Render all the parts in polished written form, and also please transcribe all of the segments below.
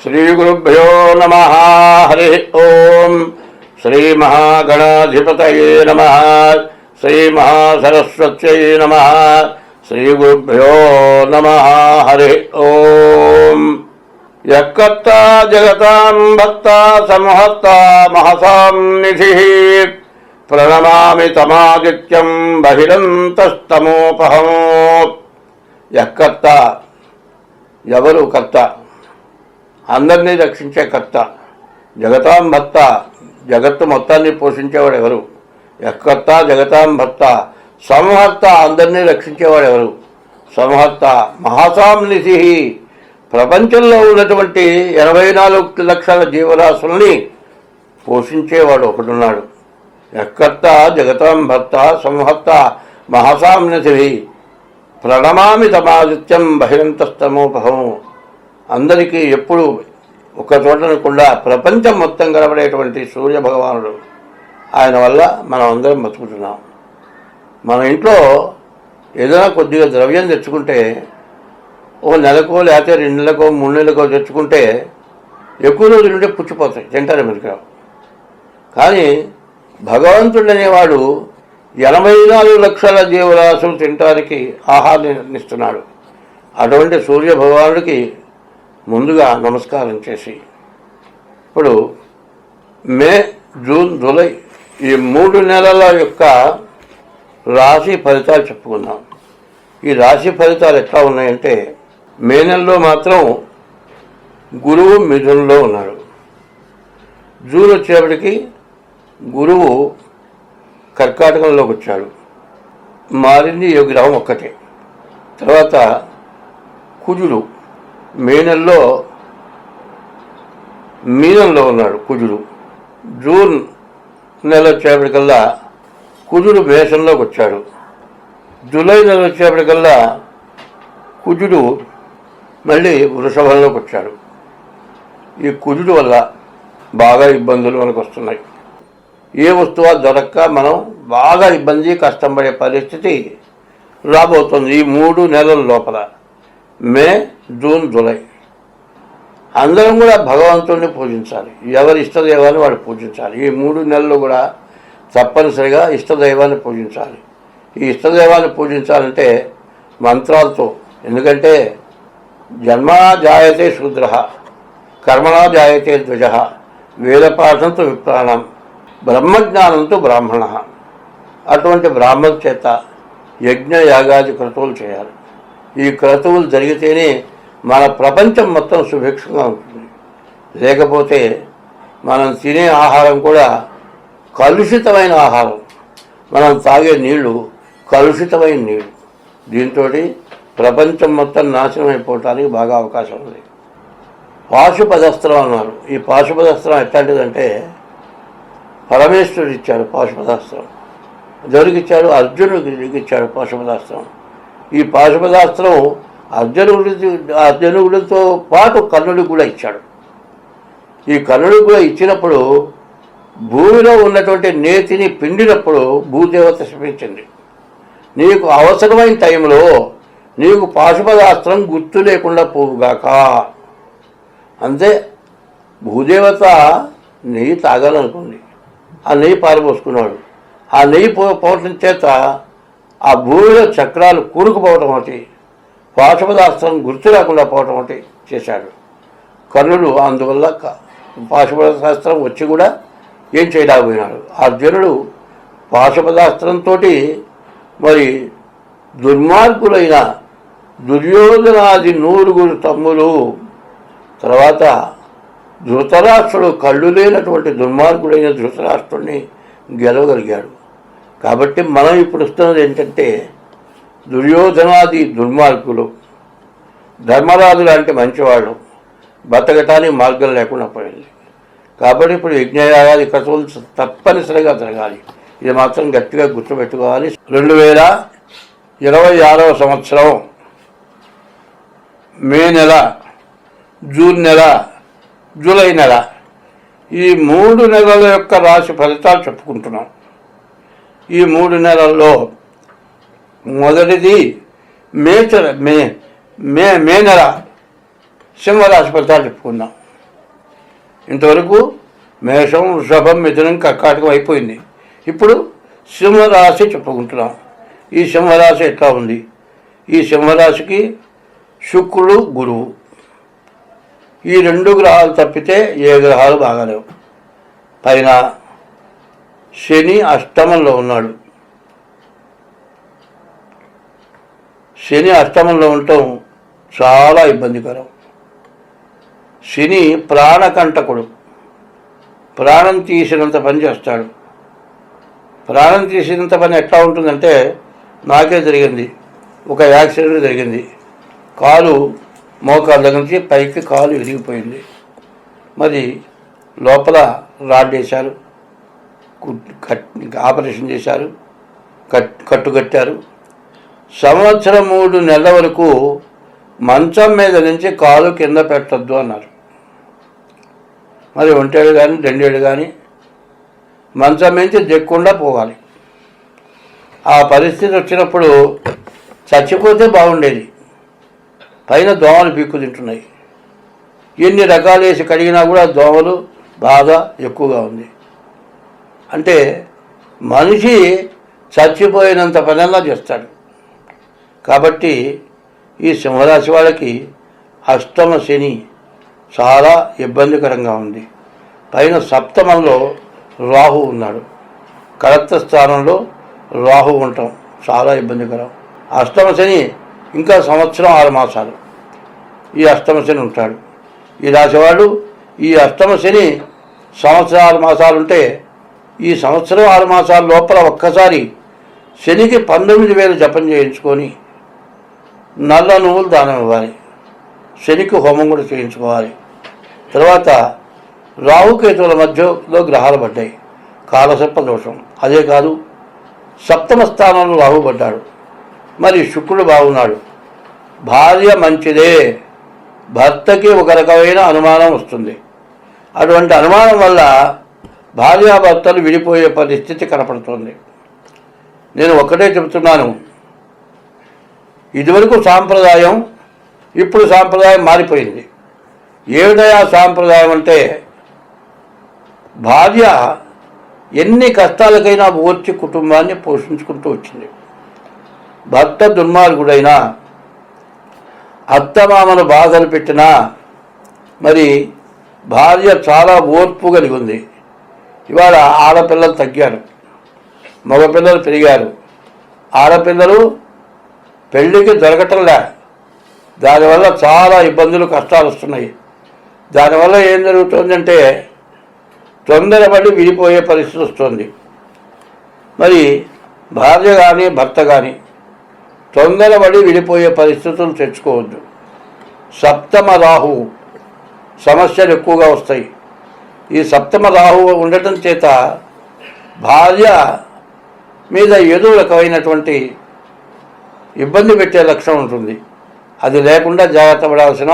श्रीगुरुभ्यो नमः। हरि ओम। श्री महागणाधिपतये नमः। श्री महासरस्वत्यै नमः। श्रीगुरुभ्यो नमः। हरि ओम। यक्कर्ता जगतां भक्ता समहर्ता महसां निधिः प्रणमामि तमादित्यं बहिरन्तस्तमोपहम्। यक्कर्త ఎవరు కర్త? అందరినీ రక్షించే కర్త. జగతాం భర్త, జగత్తు మొత్తాన్ని పోషించేవాడు ఎవరు? యక్కర్త జగతాం భర్త. సంహర్త, అందరినీ రక్షించేవాడు ఎవరు? సంహర్త. మహాసాం నిధి, ప్రపంచంలో ఉన్నటువంటి 84 లక్షల జీవరాశుల్ని పోషించేవాడు ఒకడున్నాడు. యక్కర్త జగతాం భర్త సంహర్త మహాసాం నిధి ప్రణమామి తమాదిత్యం బహిరంతస్తమోపహం. అందరికీ ఎప్పుడు ఒక చోటనకుండా ప్రపంచం మొత్తం కనబడేటువంటి సూర్య భగవానుడు. ఆయన వల్ల మనం అందరం బతుకుతున్నాం. మన ఇంట్లో ఏదైనా కొద్దిగా ద్రవ్యం తెచ్చుకుంటే ఒక నెలకో లేకపోతే 2 నెలలకో 3 నెలలకో తెచ్చుకుంటే ఎక్కువ రోజులు ఉంటే పుచ్చిపోతాయి, తింటారు మీరు. కానీ భగవంతుడు అనేవాడు 84 లక్షల జీవరాశులు తినడానికి ఆహారాన్ని ఇస్తున్నాడు. అటువంటి సూర్య భగవానుడికి ముందుగా నమస్కారం చేసి ఇప్పుడు మే, జూన్, జూలై ఈ 3 నెలల యొక్క రాశి ఫలితాలు చెప్పుకుందాం. ఈ రాశి ఫలితాలు ఎట్లా ఉన్నాయంటే, మే నెలలో మాత్రం గురువు మిథునంలో ఉన్నాడు. జూన్ వచ్చేప్పటికి గురువు కర్కాటకంలోకి వచ్చాడు. మారింది ఈ గ్రహం ఒక్కటే. తర్వాత కుజుడు మే నెలలో మీనంలో ఉన్నాడు కుజుడు. జూన్ నెల వచ్చేప్పటికల్లా కుజుడు మేషంలోకి వచ్చాడు. జూలై నెల వచ్చేప్పటికల్లా కుజుడు మళ్ళీ వృషభంలోకి వచ్చాడు. ఈ కుజుడు వల్ల బాగా ఇబ్బందులు మనకు వస్తున్నాయి. ఏ వస్తువు దొరక్క మనం బాగా ఇబ్బంది కష్టం పడే పరిస్థితి రాబోతుంది ఈ 3 నెలల లోపల. మే, జూన్, జూలై అందరం కూడా భగవంతుడిని పూజించాలి. ఎవరి ఇష్టదైవాన్ని వాడు పూజించాలి. ఈ 3 నెలలు కూడా తప్పనిసరిగా ఇష్టదైవాన్ని పూజించాలి. ఈ ఇష్టదైవాన్ని పూజించాలంటే మంత్రాలతో. ఎందుకంటే జన్మనా జాయతే శూద్ర, కర్మణా జాయతే ద్విజ, వేదపాఠంతో విప్రాణం, బ్రహ్మజ్ఞానంతో బ్రాహ్మణ. అటువంటి బ్రాహ్మణ చేత యజ్ఞ యాగాది క్రతువులు చేయాలి. ఈ క్రతువులు జరిగితేనే మన ప్రపంచం మొత్తం సుభిక్షంగా ఉంటుంది. లేకపోతే మనం తినే ఆహారం కూడా కలుషితమైన ఆహారం, మనం తాగే నీళ్లు కలుషితమైన నీళ్లు. దీంతో ప్రపంచం మొత్తం నాశనం అయిపోవటానికి బాగా అవకాశం ఉంది. పాశుపదస్త్రం అన్నారు. ఈ పాశుపదస్త్రం ఎట్లాంటిదంటే, పరమేశ్వరుడు ఇచ్చాడు పాశుపదాస్త్రం, ఎవరికిచ్చాడు? అర్జునుడికి ఇచ్చాడు పాశుపదాస్త్రం. ఈ పాశుపదాస్త్రం అర్జునుడితో పాటు కర్ణుడికి కూడా ఇచ్చాడు. ఈ కర్ణుడికి కూడా ఇచ్చినప్పుడు భూమిలో ఉన్నటువంటి నేతిని పిండినప్పుడు భూదేవత శపించింది, నీకు అవసరమైన టైంలో నీకు పాశుపదాస్త్రం గుర్తు లేకుండా పోవుగాక. అంతే. భూదేవత నెయ్యి తాగాలనుకుంది, ఆ నెయ్యి పారిపోసుకున్నాడు. ఆ నెయ్యి పోవటం చేత ఆ భూమిలో చక్రాలు కూరుకుపోవటం ఒకటి, పాశుపదాస్త్రం గుర్తు లేకుండా పోవటం ఒకటి చేశాడు కర్ణుడు. అందువల్ల పాశుపదాస్త్రం వచ్చి కూడా ఏం చేయలేకపోయినాడు. అర్జునుడు పాశుపదాస్త్రంతో మరి దుర్మార్గులైన దుర్యోధనాది 9 తమ్ములు, తర్వాత ధృతరాష్ట్రుడు, కళ్ళు లేనటువంటి దుర్మార్గుడైన ధృతరాష్ట్రుడిని గెలవగలిగాడు. కాబట్టి మనం ఇప్పుడు వస్తున్నది ఏంటంటే, దుర్యోధనాది దుర్మార్గులు, ధర్మరాజు లాంటి మంచివాళ్ళు బతకటానికి మార్గం లేకుండా పోయింది. కాబట్టి ఇప్పుడు యజ్ఞయాగాది క్రతువులు తప్పనిసరిగా జరగాలి. ఇది మాత్రం గట్టిగా గుర్తుపెట్టుకోవాలి. 2026వ సంవత్సరం మే నెల, జూన్ నెల, జూలై నెల, ఈ 3 నెలల యొక్క రాశి ఫలితాలు చెప్పుకుంటున్నాం. ఈ 3 నెలల్లో మొదటిది మే నెల సింహరాశి ఫలితాలు చెప్పుకుందాం. ఇంతవరకు మేషం, వృషభం, మిథునం, కర్కాటకం అయిపోయింది. ఇప్పుడు సింహరాశి చెప్పుకుంటున్నాం. ఈ సింహరాశి ఎట్లా ఉంది? ఈ సింహరాశికి శుక్రుడు, గురువు ఈ 2 గ్రహాలు తప్పితే ఏ గ్రహాలు బాగాలేవు. పైన శని అష్టమంలో ఉన్నాడు. శని అష్టమంలో ఉండటం చాలా ఇబ్బందికరం. శని ప్రాణకంటకుడు, ప్రాణం తీసినంత పని చేస్తాడు. ప్రాణం తీసినంత పని ఎట్లా ఉంటుందంటే, నాకే జరిగింది. ఒక యాక్సిడెంట్ జరిగింది. కాలు మోకాళ్ళ దగ్గర నుంచి పైకి కాలు విరిగిపోయింది. మరి లోపల రాడ్ వేశారు, ఆపరేషన్ చేశారు, కట్టుకట్టారు. సంవత్సరం 3 నెలల వరకు మంచం మీద నుంచి కాలు కింద పెట్టద్దు అన్నారు. మరి 1 ఏళ్ళు కానీ 2 ఏళ్ళు కానీ మంచం నుంచి దిక్కుండా పోవాలి. ఆ పరిస్థితి వచ్చినప్పుడు చచ్చిపోతే బాగుండేది. పైన దోమలు పీక్కు తింటున్నాయి. ఎన్ని రకాలు వేసి కడిగినా కూడా దోమలు బాగా ఎక్కువగా ఉంది. అంటే మనిషి చచ్చిపోయినంత పనెల్లా చేస్తాడు. కాబట్టి ఈ సింహరాశి వాళ్ళకి అష్టమ శని చాలా ఇబ్బందికరంగా ఉంది. పైన సప్తమంలో రాహు ఉన్నాడు. కలత్ర స్థానంలో రాహు ఉండటం చాలా ఇబ్బందికరం. అష్టమ శని ఇంకా సంవత్సరం 6 మాసాలు ఈ అష్టమ శని ఉంటాడు. ఈ రాశివాళ్ళు ఈ అష్టమ శని సంవత్సరం 6 మాసాలు ఉంటే, ఈ సంవత్సరం 6 మాసాల లోపల ఒక్కసారి శనికి 19,000 జపం చేయించుకొని నల్ల నువ్వులు దానం ఇవ్వాలి. శనికి హోమం కూడా చేయించుకోవాలి. తర్వాత రాహుకేతువుల మధ్యలో గ్రహాలు పడ్డాయి. కాలసర్ప దోషం. అదే కాదు, సప్తమ స్థానంలో రాహు పడ్డాడు. మరి శుక్రుడు బాగున్నాడు. భార్య మంచిదే, భర్తకి ఒక రకమైన అనుమానం వస్తుంది. అటువంటి అనుమానం వల్ల భార్యాభర్తలు విడిపోయే పరిస్థితి కనపడుతుంది. నేను ఒక్కటే చెబుతున్నాను, ఇదివరకు సాంప్రదాయం, ఇప్పుడు సాంప్రదాయం మారిపోయింది. ఏమిటయా సాంప్రదాయం అంటే, భార్య ఎన్ని కష్టాలకైనా ఓర్చి కుటుంబాన్ని పోషించుకుంటూ వచ్చింది. భర్త దుర్మార్గుడైనా, అత్తమామను బాధలు పెట్టినా మరి భార్య చాలా ఓర్పు కలిగి ఉంది. ఇవాళ ఆడపిల్లలు తగ్గారు, మగపిల్లలు పెరిగారు. ఆడపిల్లలు పెళ్ళికి దొరకటంలే. దానివల్ల చాలా ఇబ్బందులు, కష్టాలు వస్తున్నాయి. దానివల్ల ఏం జరుగుతుందంటే తొందరపడి విడిపోయే పరిస్థితి వస్తుంది. మరి భార్య కానీ భర్త కానీ తొందరపడి విడిపోయే పరిస్థితులు తెచ్చుకోవద్దు. సప్తమ రాహువు సమస్యలు ఎక్కువగా వస్తాయి. ఈ సప్తమ రాహువు ఉండటం చేత భార్య మీద ఏదో రకమైనటువంటి ఇబ్బంది పెట్టే లక్షణం ఉంటుంది. అది లేకుండా జాగ్రత్త పడాల్సిన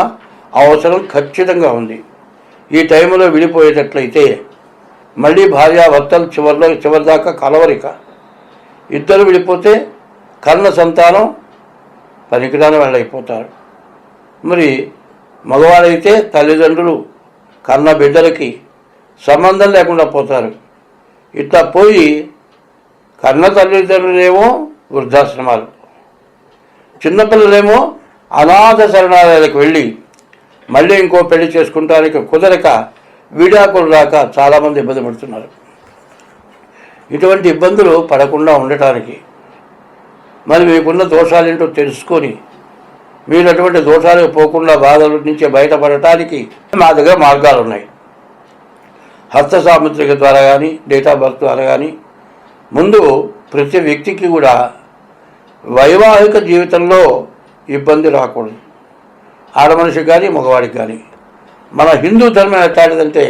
అవసరం ఖచ్చితంగా ఉంది. ఈ టైంలో విడిపోయేటట్లయితే మళ్ళీ భార్యాభర్తలు చివరిదాకా కలవరిక. ఇద్దరు విడిపోతే కన్న సంతానం పనికిరాని వాళ్ళు అయిపోతారు. మరి మగవాళ్ళైతే తల్లిదండ్రులు కన్న బిడ్డలకి సంబంధం లేకుండా పోతారు. ఇట్లా పోయి కన్న తల్లిదండ్రులేమో వృద్ధాశ్రమాలు, చిన్నపిల్లలేమో అనాథ శరణాలయాలకు వెళ్ళి మళ్ళీ ఇంకో పెళ్లి చేసుకుంటానికి కుదరక విడాకులు రాక చాలామంది ఇబ్బంది పడుతున్నారు. ఇటువంటి ఇబ్బందులు పడకుండా ఉండటానికి మరి మీకున్న దోషాలేంటో తెలుసుకొని మీరు అటువంటి దోషాలకు పోకుండా బాధల నుంచి బయటపడటానికి మా దగ్గర మార్గాలు ఉన్నాయి. హస్త సాముద్రిక ద్వారా కానీ, డేట్ ఆఫ్ బర్త్ ద్వారా కానీ. ముందు ప్రతి వ్యక్తికి కూడా వైవాహిక జీవితంలో ఇబ్బంది రాకూడదు. ఆడమనిషికి కానీ మగవాడికి కానీ. మన హిందూ ధర్మం ఎట్లాంటిదంటే,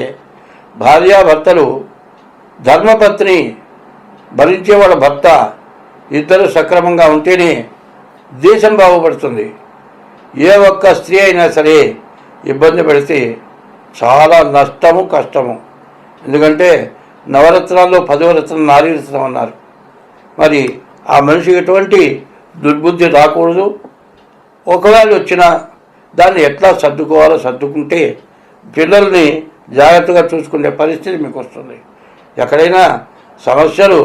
భార్యాభర్తలు ధర్మపత్ని భరించేవాడు భర్త ఇద్దరు సక్రమంగా ఉంటేనే దేశం బాగుపడుతుంది. ఏ ఒక్క స్త్రీ అయినా సరే ఇబ్బంది పడితే చాలా నష్టము, కష్టము. ఎందుకంటే నవరత్నాల్లో 10వ రత్నం నారీరత్నం అన్నారు. మరి ఆ మనిషికి ఎటువంటి దుర్బుద్ధి రాకూడదు. ఒకవేళ వచ్చినా దాన్ని ఎట్లా సర్దుకోవాలో సర్దుకుంటే పిల్లల్ని జాగ్రత్తగా చూసుకునే పరిస్థితి మీకు వస్తుంది. ఎక్కడైనా సమస్యలు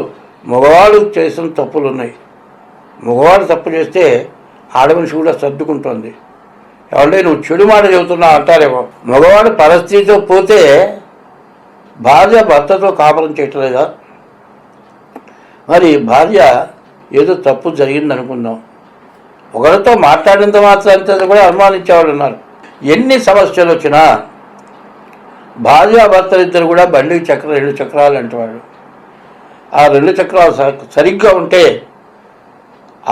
మగవాడు చేసిన తప్పులు ఉన్నాయి. మగవాడు తప్పు చేస్తే ఆడమనిషి కూడా సర్దుకుంటుంది. ఏమంటే నువ్వు చెడు మాట చెబుతున్నావు అంటారేమో. మగవాడు పరిస్థితితో పోతే భార్య భర్తతో కాపురం చేయట్లేదా? మరి భార్య ఏదో తప్పు జరిగింది అనుకుందాం, ఒకరితో మాట్లాడినంత మాత్రం కూడా అనుమానించేవాళ్ళు ఉన్నారు. ఎన్ని సమస్యలు వచ్చినా భార్యాభర్తలిద్దరు కూడా బండికి చక్రం 2 చక్రాలు అంటేవాడు. ఆ 2 చక్రాలు సరిగ్గా ఉంటే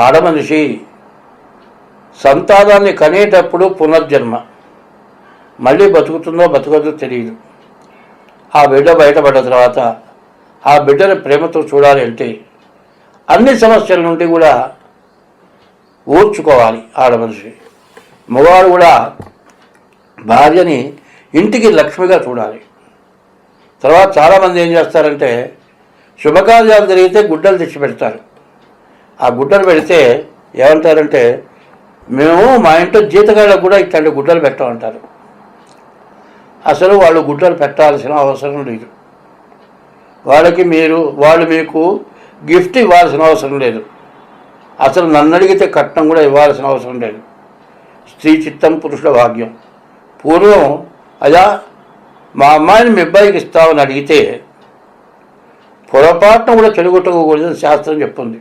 ఆడమనిషి సంతానాన్ని కనేటప్పుడు పునర్జన్మ, మళ్ళీ బతుకుతుందో బతుకదో తెలియదు. ఆ బిడ్డ బయటపడ్డ తర్వాత ఆ బిడ్డని ప్రేమతో చూడాలి అంటే అన్ని సమస్యల నుండి కూడా ఓర్చుకోవాలి ఆడమనిషి. మగవాడు కూడా భార్యని ఇంటికి లక్ష్మిగా చూడాలి. తర్వాత చాలామంది ఏం చేస్తారంటే శుభకార్యాలు జరిగితే గుడ్డలు తెచ్చి పెడతారు. ఆ గుడ్డలు పెడితే ఏమంటారంటే మేము మా ఇంట్లో జీతగాళ్ళకు కూడా ఇట్లాంటి గుడ్డలు పెట్టమంటారు. అసలు వాళ్ళు గుడ్డలు పెట్టాల్సిన అవసరం లేదు. వాళ్ళు మీకు గిఫ్ట్ ఇవ్వాల్సిన అవసరం లేదు. అసలు నన్ను అడిగితే కట్నం కూడా ఇవ్వాల్సిన అవసరం లేదు. స్త్రీ చిత్తం పురుషుల భాగ్యం. పూర్వం అయ్యా మా అమ్మాయిని మీ అబ్బాయికి ఇస్తామని అడిగితే పొరపాటున కూడా చెడుగొట్టకూడదని శాస్త్రం చెప్తుంది.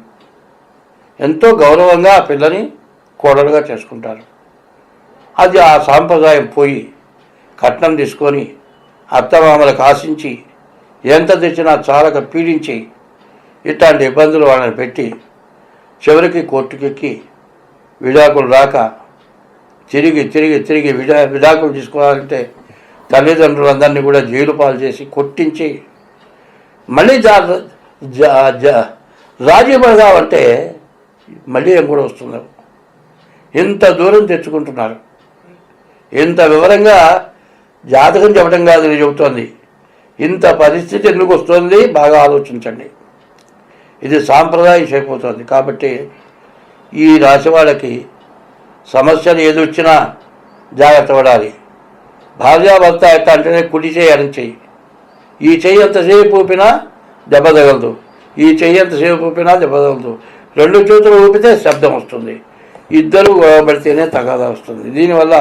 ఎంతో గౌరవంగా ఆ పిల్లని కోడలుగా చేసుకుంటారు. అది ఆ సాంప్రదాయం పోయి కట్నం తీసుకొని అత్తమామలకు ఆశించి ఎంత తెచ్చినా చాలక పీడించి ఇట్లాంటి ఇబ్బందులు వాళ్ళని పెట్టి చివరికి కోర్టుకెక్కి విడాకులు రాక తిరిగి విడాకులు తీసుకోవాలంటే తల్లిదండ్రులందరినీ కూడా జైలు పాలు చేసి కొట్టించి మళ్ళీ రాజీ పడదామంటే మళ్ళీ ఏం కూడా వస్తున్నారు. ఇంత దూరం తెచ్చుకుంటున్నారు. ఇంత వివరంగా జాతకం చెప్పడం కాదు నేను చెబుతోంది. ఇంత పరిస్థితి ఎందుకు వస్తుంది బాగా ఆలోచించండి. ఇది సాంప్రదాయం అయిపోతుంది. కాబట్టి ఈ రాశి వాళ్ళకి సమస్యలు ఏదొచ్చినా జాగ్రత్త పడాలి. భార్యాభర్త ఎట్లా అంటేనే కుడి చేయి ఎడం చెయ్యి. ఈ చెయ్యి ఎంతసేపు ఊపినా దెబ్బ తగలదు, ఈ చెయ్యి ఎంతసేపు ఊపినా దెబ్బ తగలదు. 2 చేతులు ఊపితే శబ్దం వస్తుంది. ఇద్దరు గొడవబడితేనే తగాదా వస్తుంది. దీనివల్ల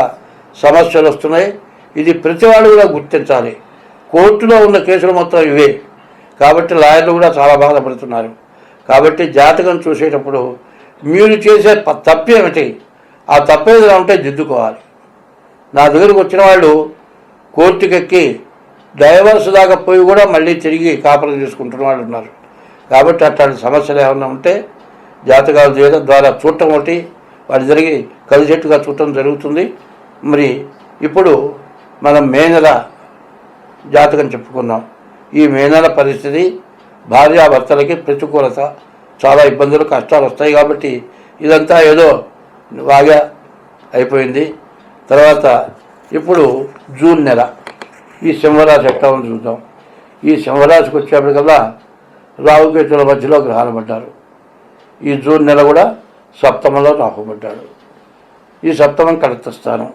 సమస్యలు వస్తున్నాయి. ఇది ప్రతి వాళ్ళు కూడా గుర్తించాలి. కోర్టులో ఉన్న కేసులు మొత్తం ఇవే. కాబట్టి లాయర్లు కూడా చాలా బాధపడుతున్నారు. కాబట్టి జాతకం చూసేటప్పుడు మీరు చేసే తప్పు ఏమిటి, ఆ తప్పు ఏదైనా ఉంటే దిద్దుకోవాలి. నా దగ్గరకు వచ్చిన వాళ్ళు కోర్టుకెక్కి డైవర్స్ దాకా పోయి కూడా మళ్ళీ తిరిగి కాపురం చేసుకుంటున్న వాళ్ళు ఉన్నారు. కాబట్టి అట్లాంటి సమస్యలు ఏమైనా ఉంటే జాతకాలు చేయడం ద్వారా చూడటం ఒకటి, వాటి జరిగి కలిసేట్టుగా చూడటం జరుగుతుంది. మరి ఇప్పుడు మనం మే నెల జాతకం చెప్పుకున్నాం. ఈ మే నెల పరిస్థితి భార్యాభర్తలకి ప్రతికూలత, చాలా ఇబ్బందులు కష్టాలు వస్తాయి. కాబట్టి ఇదంతా ఏదో బాగా అయిపోయింది. తర్వాత ఇప్పుడు జూన్ నెల ఈ సింహరాశి ఎట్లా ఉంది చూద్దాం. ఈ సింహరాశికి వచ్చేప్పటికల్లా రాహుకేతుల మధ్యలో గ్రహాలు పడ్డారు. ఈ జూన్ నెల కూడా సప్తమంలో రాహు పడ్డాడు. ఈ సప్తమం కడత స్థానం,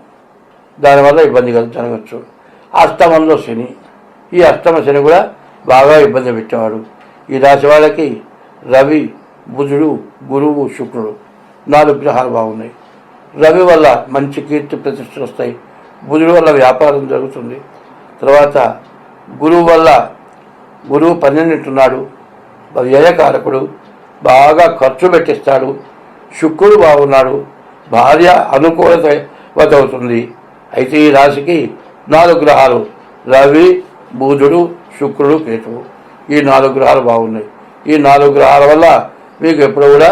దానివల్ల ఇబ్బంది జరగచ్చు. అష్టమంలో శని, ఈ అష్టమ శని కూడా బాగా ఇబ్బంది పెట్టేవాడు. ఈ రాశి వాళ్ళకి రవి, బుధుడు, గురువు, శుక్రుడు 4 గ్రహాలు బాగున్నాయి. రవి వల్ల మంచి కీర్తి ప్రతిష్టలు వస్తాయి. బుధుడు వల్ల వ్యాపారం జరుగుతుంది. తర్వాత గురువు వల్ల, గురువు 12 ఉన్నాడు, వ్యయకారకుడు, బాగా ఖర్చు పెట్టిస్తాడు. శుక్రుడు బాగున్నాడు, భార్య అనుకూలత అవుతుంది. అయితే ఈ రాశికి 4 గ్రహాలు రవి, బుధుడు, శుక్రుడు, కేతువు, ఈ 4 గ్రహాలు బాగున్నాయి. ఈ 4 గ్రహాల వల్ల మీకు ఎప్పుడు కూడా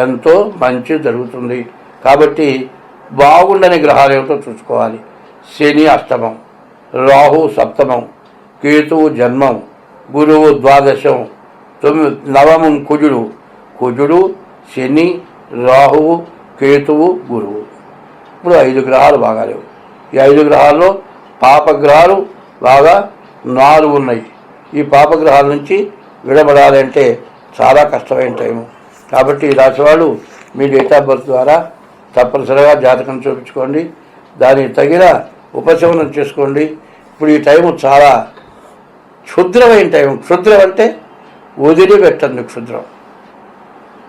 ఎంతో మంచి జరుగుతుంది. కాబట్టి బాగుండని గ్రహాలు ఏమిటో చూసుకోవాలి. శని అష్టమం, రాహు సప్తమం, కేతువు జన్మం, గురువు ద్వాదశం, నవమం కుజుడు, శని, రాహువు, కేతువు, గురువు. ఇప్పుడు 5 గ్రహాలు బాగాలేవు. ఈ 5 గ్రహాల్లో పాపగ్రహాలు బాగా 4 ఉన్నాయి. ఈ పాపగ్రహాల నుంచి విడబడాలంటే చాలా కష్టమైన టైము. కాబట్టి ఈ రాశి వాళ్ళు మీ డేట్ ఆఫ్ బర్త్ ద్వారా తప్పనిసరిగా జాతకం చూపించుకోండి. దానికి తగిన ఉపశమనం చేసుకోండి. ఇప్పుడు ఈ టైము చాలా క్షుద్రమైన టైం. క్షుద్రం అంటే వదిలిపెట్టండి, క్షుద్రం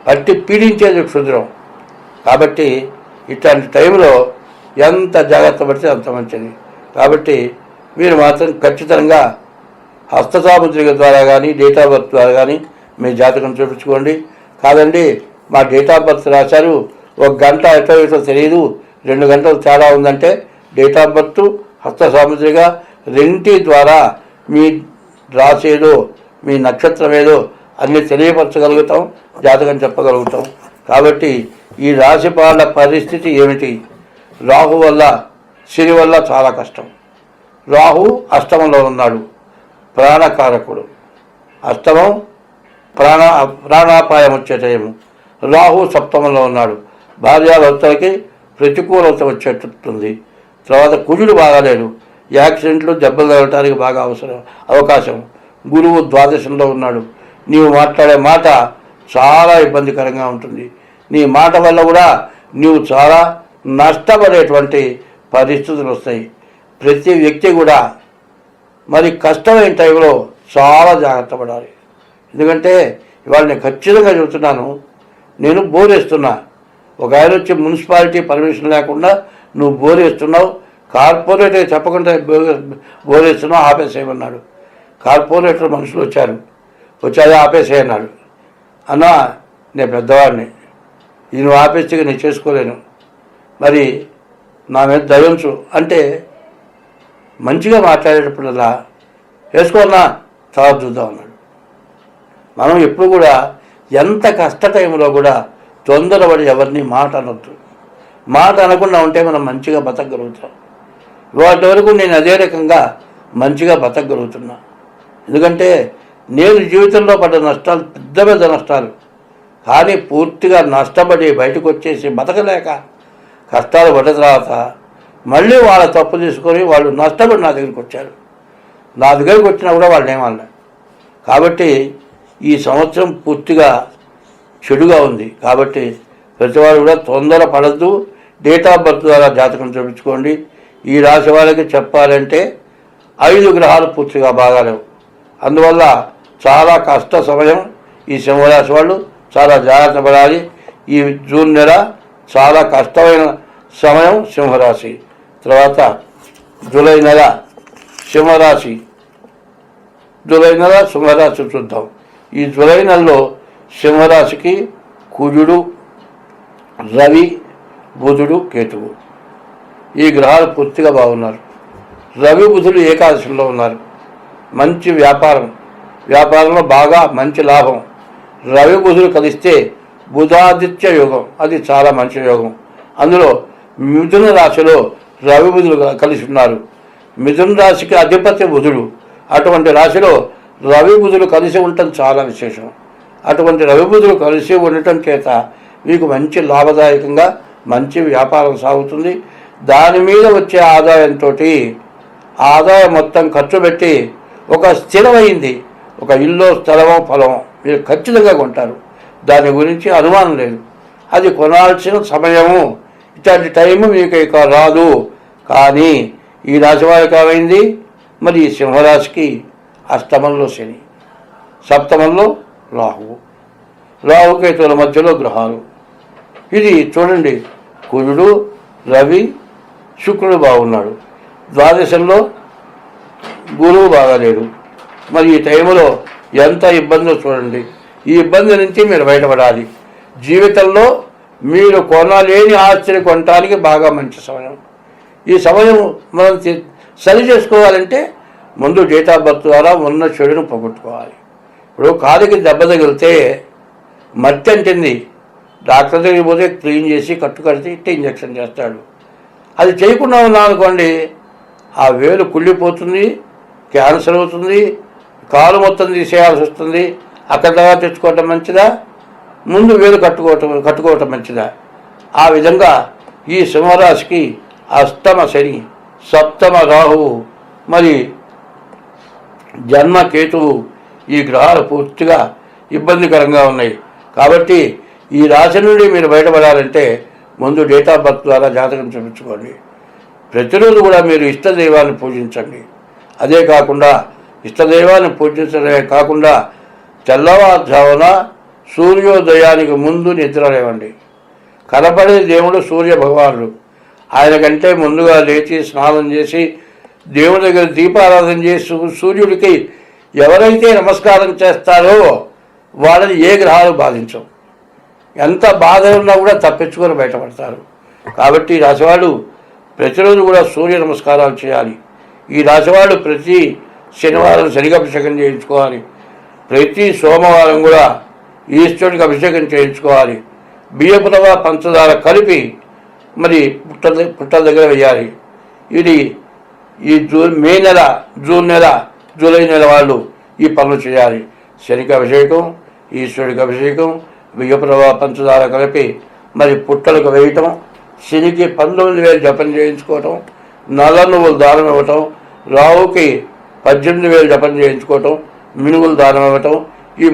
పట్టి పీడించేది క్షుద్రం. కాబట్టి ఇట్లాంటి టైంలో ఎంత జాగ్రత్త పడితే అంత మంచిది. కాబట్టి మీరు మాత్రం ఖచ్చితంగా హస్తసాముద్రిక ద్వారా కానీ డేట్ ఆఫ్ బర్త్ ద్వారా కానీ మీ జాతకం చూపించుకోండి. కాదండి మా డేట్ ఆఫ్ బర్త్ రాశారు, 1 గంట ఎటో ఇటో తెలియదు, 2 గంటలు తేడా ఉందంటే డేట్ ఆఫ్ బర్త్ హస్తసాముద్రిక రెంటి ద్వారా మీ రాసేదో మీ నక్షత్రం ఏదో అన్నీ తెలియపరచగలుగుతాం, జాతకం చెప్పగలుగుతాం. కాబట్టి ఈ రాశి వాళ్ళ పరిస్థితి ఏమిటి? రాహు వల్ల శని వల్ల చాలా కష్టం. రాహు అష్టమంలో ఉన్నాడు, ప్రాణకారకుడు. అష్టమం ప్రాణాపాయం వచ్చే టైము. రాహు సప్తమంలో ఉన్నాడు, భార్యాభర్తలకి ప్రతికూలత వచ్చేటట్టుంది. తర్వాత కుజుడు బాగాలేడు, యాక్సిడెంట్లు దెబ్బలు తగలటానికి బాగా అవకాశం. గురువు ద్వాదశంలో ఉన్నాడు, నీవు మాట్లాడే మాట చాలా ఇబ్బందికరంగా ఉంటుంది. నీ మాట వల్ల కూడా నీవు చాలా నష్టపడేటువంటి పరిస్థితులు వస్తాయి. ప్రతి వ్యక్తి కూడా మరి కష్టమైన టైంలో చాలా జాగ్రత్త పడాలి. ఎందుకంటే ఇవాళ నేను ఖచ్చితంగా చెబుతున్నాను, నేను బోరేస్తున్నా. ఒక ఆయన వచ్చి మున్సిపాలిటీ పర్మిషన్ లేకుండా నువ్వు బోరేస్తున్నావు, కార్పొరేటర్ చెప్పకుండా బోరేస్తున్నావు, ఆపేసేయమన్నాడు. కార్పొరేటర్ మనుషులు వచ్చారు ఆపేసేయన్నాడు. అన్నా నేను పెద్దవాడిని, ఇది నువ్వు ఆపేస్తే నేను చేసుకోలేను, మరి నా మీద దయించు అంటే మంచిగా మాట్లాడేటప్పుడల్లా వేసుకోన్నా తర్వాత చూద్దాం అన్నాడు. మనం ఎప్పుడు కూడా ఎంత కష్ట టైంలో కూడా తొందరపడి ఎవరిని మాట అనొద్దు. మాట అనకుండా ఉంటే మనం మంచిగా బతకగలుగుతాం. వాటి వరకు నేను అదే రకంగా మంచిగా బతకగలుగుతున్నా. ఎందుకంటే నేను జీవితంలో పడ్డ నష్టాలు పెద్ద పెద్ద నష్టాలు, కానీ పూర్తిగా నష్టపడి బయటకు వచ్చేసి బతకలేక కష్టాలు పడ్డ తర్వాత మళ్ళీ వాళ్ళ తప్పు తీసుకొని వాళ్ళు నష్టపడి నా దగ్గరికి వచ్చారు. నా దగ్గరికి వచ్చినా కూడా వాళ్ళు ఏమన్నా. కాబట్టి ఈ సంవత్సరం పూర్తిగా చెడుగా ఉంది. కాబట్టి ప్రతివాడు కూడా తొందర పడద్దు, డేట్ ఆఫ్ బర్త్ ద్వారా జాతకం చూపించుకోండి. ఈ రాశి వాళ్ళకి చెప్పాలంటే 5 గ్రహాలు పూర్తిగా బాగాలేవు. అందువల్ల చాలా కష్ట సమయం. ఈ సింహరాశి వాళ్ళు చాలా జాగ్రత్త పడాలి. ఈ జూన్ నెల చాలా కష్టమైన సమయం సింహరాశి. తర్వాత జూలై నెల సింహరాశి, చూద్దాం. ఈ జూలై నెలలో సింహరాశికి కుజుడు, రవి, బుధుడు, కేతువు ఈ గ్రహాలు పూర్తిగా బాగున్నారు. రవి బుధుడు ఏకాదశంలో ఉన్నారు. మంచి వ్యాపారంలో బాగా మంచి లాభం. రవి బుధుడు కలిస్తే బుధాదిత్య యోగం, అది చాలా మంచి యోగం. అందులో మిథున రాశిలో రవి బుధుడు కలిసి ఉన్నారు. మిథున రాశికి అధిపతి బుధుడు. అటువంటి రాశిలో రవి బుధుడు కలిసి ఉండటం చాలా విశేషం. అటువంటి రవి బుధుడు కలిసి ఉండటం చేత మీకు మంచి లాభదాయకంగా మంచి వ్యాపారం సాగుతుంది. దాని మీద వచ్చే ఆదాయంతో ఆదాయం మొత్తం ఖర్చు పెట్టి ఒక స్థిరమైంది ఒక ఇల్లు, స్థలమో, పొలమో మీరు ఖచ్చితంగా కొంటారు. దాని గురించి అనుమానం లేదు. అది కొనాల్సిన సమయము, ఇట్లాంటి టైము మీకు ఇక రాదు. కానీ ఈ రాశి వారికి ఏమైంది? మరి ఈ సింహరాశికి అష్టమంలో శని, సప్తమంలో రాహుకేతువుల మధ్యలో గ్రహాలు. ఇది చూడండి, కుజుడు, రవి, శుక్రుడు బాగున్నాడు. ద్వాదశంలో గురువు బాగాలేడు. మరి ఈ టైంలో ఎంత ఇబ్బందో చూడండి. ఈ ఇబ్బంది నుంచి మీరు బయటపడాలి. జీవితంలో మీరు కొనలేని ఆస్తిని కొనడానికి బాగా మంచి సమయం. ఈ సమయం మనం సరి చేసుకోవాలంటే ముందు డేట్ ఆఫ్ బర్త్ ద్వారా ఉన్న చెడును పోగొట్టుకోవాలి. ఇప్పుడు కాలుకి దెబ్బ తగిలితే మట్టి అంటింది, డాక్టర్ దగ్గరికి పోతే క్లీన్ చేసి కట్టుకడితే ఇట్టే ఇంజక్షన్ చేస్తాడు. అది చేయకుండా ఉన్నాం అనుకోండి, ఆ వేలు కుళ్ళిపోతుంది, క్యాన్సర్ అవుతుంది, కాలు మొత్తం తీసేయాల్సి వస్తుంది. అక్కడ దాకా తెచ్చుకోవటం మంచిదా, ముందు వేలు కట్టుకోవటం మంచిదా? ఆ విధంగా ఈ సింహరాశికి అష్టమ శని, సప్తమ రాహువు, మరి జన్మ కేతువు ఈ గ్రహాలు పూర్తిగా ఇబ్బందికరంగా ఉన్నాయి. కాబట్టి ఈ రాశి నుండి మీరు బయటపడాలంటే ముందు డేట్ ఆఫ్ బర్త్ ద్వారా జాతకం చూపించుకోండి. ప్రతిరోజు కూడా మీరు ఇష్టదైవాన్ని పూజించండి. అదే కాకుండా ఇష్టదైవాన్ని పూజించడమే కాకుండా తెల్లవారుజామున సూర్యోదయానికి ముందు నిద్ర లేవండి. కనపడే దేవుడు సూర్య భగవానుడు. ఆయన కంటే ముందుగా లేచి స్నానం చేసి దేవుడి దగ్గర దీపారాధన చేసి సూర్యుడికి ఎవరైతే నమస్కారం చేస్తారో వాళ్ళని ఏ గ్రహాలు బాధించవు. ఎంత బాధ ఉన్నా కూడా తప్పించుకొని బయటపడతారు. కాబట్టి ఈ రాశివాళ్ళు ప్రతిరోజు కూడా సూర్య నమస్కారాలు చేయాలి. ఈ రాశివాళ్ళు ప్రతి శనివారం శనికి అభిషేకం చేయించుకోవాలి. ప్రతి సోమవారం కూడా ఈశ్వరుడికి అభిషేకం చేయించుకోవాలి. బియ్యపు రవ్వ పంచదార కలిపి మరి పుట్టల దగ్గర వేయాలి. ఇది ఈ మే నెల, జూన్ నెల, జూలై నెల వాళ్ళు ఈ పనులు చేయాలి. శనికి అభిషేకం, ఈశ్వరుడికి అభిషేకం, బియ్యపు రవ్వ పంచదార కలిపి మరి పుట్టలకు వేయటం, శనికి 19,000 జపం చేయించుకోవటం, నల్ల నువ్వులు దానం ఇవ్వటం, రావుకి 18,000 జపం చేయించుకోవటం, మినుగులు దానం ఇవ్వటం. ఈ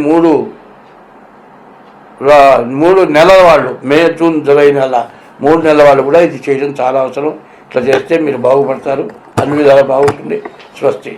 మూడు నెలల వాళ్ళు, మే, జూన్, జూలై నెల 3 నెలల వాళ్ళు కూడా ఇది చేయడం చాలా అవసరం. ఇట్లా చేస్తే మీరు బాగుపడతారు. అన్ని విధాలు బాగుంటుంది. స్వస్తి.